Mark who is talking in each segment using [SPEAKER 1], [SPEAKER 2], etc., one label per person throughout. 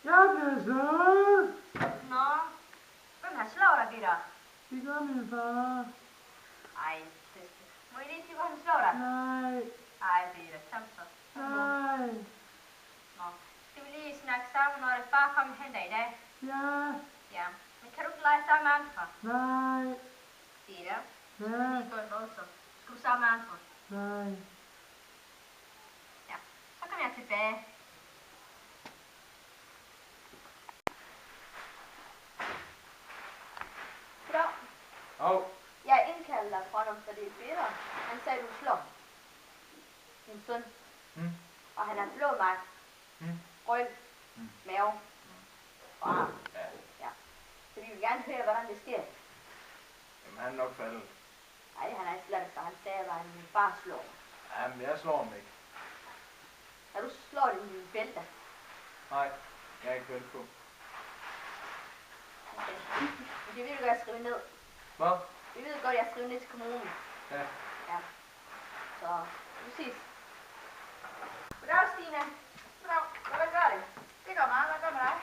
[SPEAKER 1] Jeg bliver slået.
[SPEAKER 2] Nå, hvem har slået dig, Peter?
[SPEAKER 1] Det gør min far.
[SPEAKER 2] Ej, søster. Må I lige sige, hvor han slår dig?
[SPEAKER 1] Nej,
[SPEAKER 2] Ej, Peter, kom så. Kom nu.
[SPEAKER 1] nej,
[SPEAKER 2] Nå, skal vi lige snakke sammen, når far kommer hen i dag?
[SPEAKER 1] ja,
[SPEAKER 2] Ja, men kan du ikke lege sammen med andre?
[SPEAKER 1] nej,
[SPEAKER 2] Peter,
[SPEAKER 1] ja,
[SPEAKER 2] lige gå en måde så. Skal du sammen med andre?
[SPEAKER 1] nej.
[SPEAKER 2] Ja, så kommer jeg tilbage. Goddag.
[SPEAKER 3] Hov,
[SPEAKER 2] Jeg indkalder fra dem, fordi Peter, han sagde, du slår min søn.
[SPEAKER 3] Mm.
[SPEAKER 2] Og han har slået mig. Ryg, mave og arm.
[SPEAKER 3] Ja,
[SPEAKER 2] Ja. Så vi vil gerne høre, hvordan det sker.
[SPEAKER 3] jamen han er nok faldet.
[SPEAKER 2] Nej, han er ikke slet ikke, han sagde, at min far slår.
[SPEAKER 3] Jamen jeg slår ham ikke.
[SPEAKER 2] Når du slår din bælte.
[SPEAKER 3] Nej, jeg er ikke faldet på.
[SPEAKER 2] Okay. Men det vil du godt skrive ned.
[SPEAKER 3] Hvad?
[SPEAKER 2] Vi ved godt, at jeg skriver ned til kommunen.
[SPEAKER 3] Ja.
[SPEAKER 2] Ja. Så, vi ses. Goddag, Stine. Goddag. Hvordan gør det? Det går meget. Hvad gør med dig?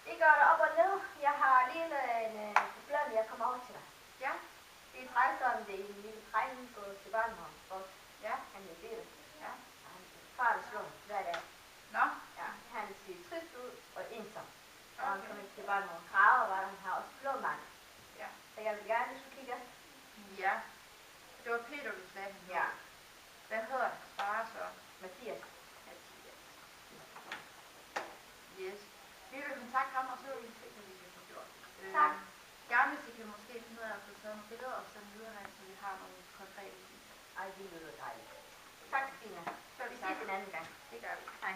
[SPEAKER 2] Det gør det op og ned. Jeg har lige en problem, jeg kommer over til dig. Ja. Det er træls om det er en lille dreng gået til barnevogn. Ja. Han er Peter. Ja. Og han far der slår hver dag. Nå. Ja. Han ser trist ud og ensom. Og han kommer til barnevogn. Græder, og han har også slået mig. Ja. Så jeg vil gerne, hvis du kigger. Ja. Det var Peter, du sagde. Ja. Hvad hedder det? Far så? Mathias. Mathias. Yes. Vi vil kontakte ham, og så vil vi se, hvad vi kan få gjort. Tak. Gerne, hvis I kan måske finde ud af at få taget nogle billeder og sende videre her, så vi har nogle konkrete beviser. Ej, det lyder dejligt. Tak, Stine. Så vi ses en anden gang. Det gør vi. Hej.